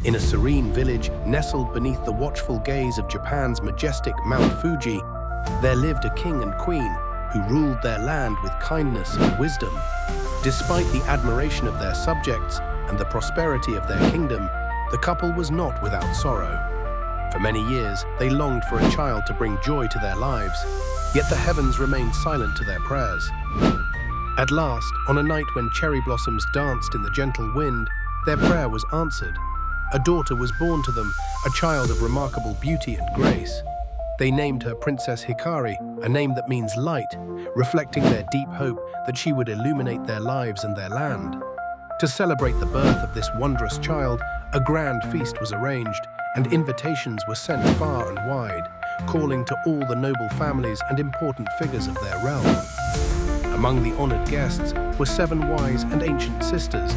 In a serene village nestled beneath the watchful gaze of Japan's majestic Mount Fuji, there lived a king and queen who ruled their land with kindness and wisdom. Despite the admiration of their subjects and the prosperity of their kingdom, the couple was not without sorrow. For many years, they longed for a child to bring joy to their lives, yet the heavens remained silent to their prayers. At last, on a night when cherry blossoms danced in the gentle wind, their prayer was answered. A daughter was born to them, a child of remarkable beauty and grace. They named her Princess Hikari, a name that means light, reflecting their deep hope that she would illuminate their lives and their land. To celebrate the birth of this wondrous child, a grand feast was arranged, and invitations were sent far and wide, calling to all the noble families and important figures of their realm. Among the honored guests were 7 wise and ancient sisters,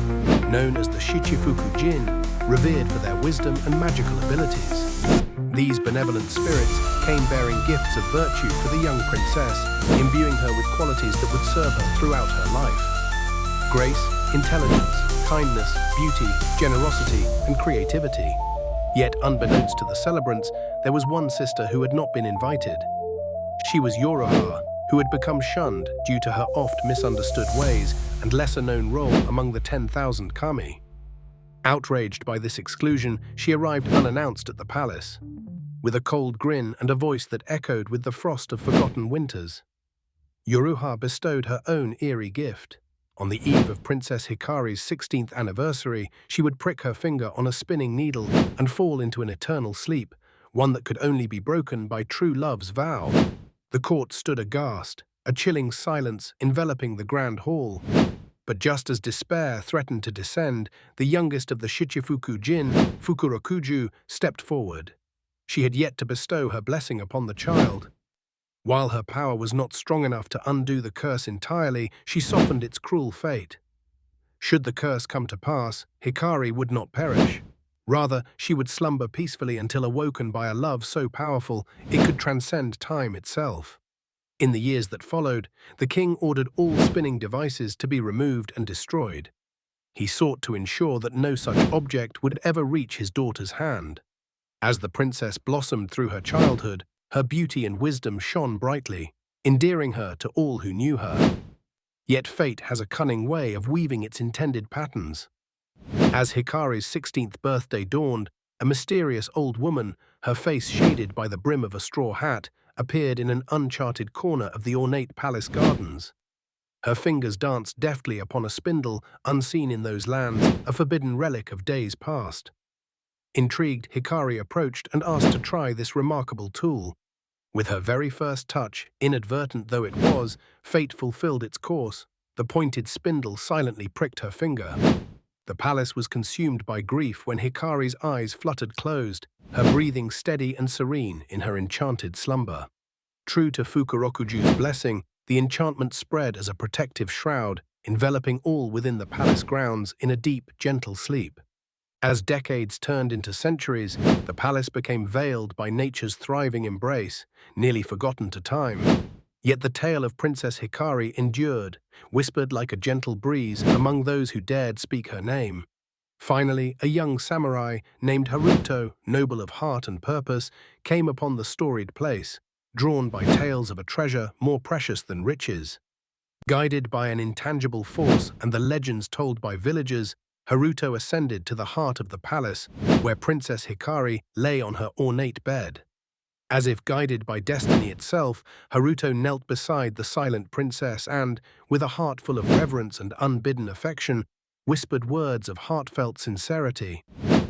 known as the Shichifuku Jin, revered for their wisdom and magical abilities. These benevolent spirits came bearing gifts of virtue for the young princess, imbuing her with qualities that would serve her throughout her life. Grace, intelligence, kindness, beauty, generosity, and creativity. Yet, unbeknownst to the celebrants, there was one sister who had not been invited. She was Yoroha, who had become shunned due to her oft misunderstood ways and lesser-known role among the 10,000 kami. Outraged by this exclusion, she arrived unannounced at the palace, with a cold grin and a voice that echoed with the frost of forgotten winters. Yoroha bestowed her own eerie gift. On the eve of Princess Hikari's 16th anniversary, she would prick her finger on a spinning needle and fall into an eternal sleep, one that could only be broken by true love's vow. The court stood aghast, a chilling silence enveloping the grand hall. But just as despair threatened to descend, the youngest of the Shichifuku Jin, Fukurokuju, stepped forward. She had yet to bestow her blessing upon the child. While her power was not strong enough to undo the curse entirely, she softened its cruel fate. Should the curse come to pass, Hikari would not perish. Rather, she would slumber peacefully until awoken by a love so powerful it could transcend time itself. In the years that followed, the king ordered all spinning devices to be removed and destroyed. He sought to ensure that no such object would ever reach his daughter's hand. As the princess blossomed through her childhood, her beauty and wisdom shone brightly, endearing her to all who knew her. Yet fate has a cunning way of weaving its intended patterns. As Hikari's 16th birthday dawned, a mysterious old woman, her face shaded by the brim of a straw hat, appeared in an uncharted corner of the ornate palace gardens. Her fingers danced deftly upon a spindle unseen in those lands, a forbidden relic of days past. Intrigued, Hikari approached and asked to try this remarkable tool. With her very first touch, inadvertent though it was, fate fulfilled its course. The pointed spindle silently pricked her finger. The palace was consumed by grief when Hikari's eyes fluttered closed, her breathing steady and serene in her enchanted slumber. True to Fukurokuju's blessing, the enchantment spread as a protective shroud, enveloping all within the palace grounds in a deep, gentle sleep. As decades turned into centuries, the palace became veiled by nature's thriving embrace, nearly forgotten to time. Yet the tale of Princess Hikari endured, whispered like a gentle breeze among those who dared speak her name. Finally, a young samurai named Haruto, noble of heart and purpose, came upon the storied place, drawn by tales of a treasure more precious than riches. Guided by an intangible force and the legends told by villagers, Haruto ascended to the heart of the palace, where Princess Hikari lay on her ornate bed. As if guided by destiny itself, Haruto knelt beside the silent princess and, with a heart full of reverence and unbidden affection, whispered words of heartfelt sincerity.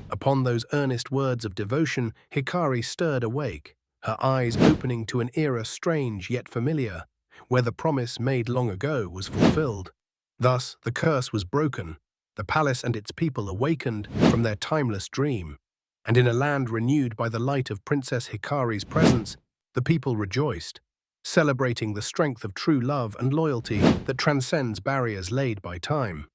Upon those earnest words of devotion, Hikari stirred awake, her eyes opening to an era strange yet familiar, where the promise made long ago was fulfilled. Thus, the curse was broken, the palace and its people awakened from their timeless dream. And in a land renewed by the light of Princess Hikari's presence, the people rejoiced, celebrating the strength of true love and loyalty that transcends barriers laid by time.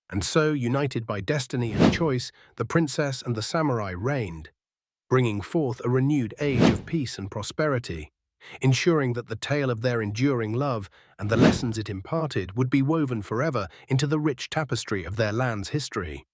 And so, united by destiny and choice, the princess and the samurai reigned, bringing forth a renewed age of peace and prosperity, ensuring that the tale of their enduring love and the lessons it imparted would be woven forever into the rich tapestry of their land's history.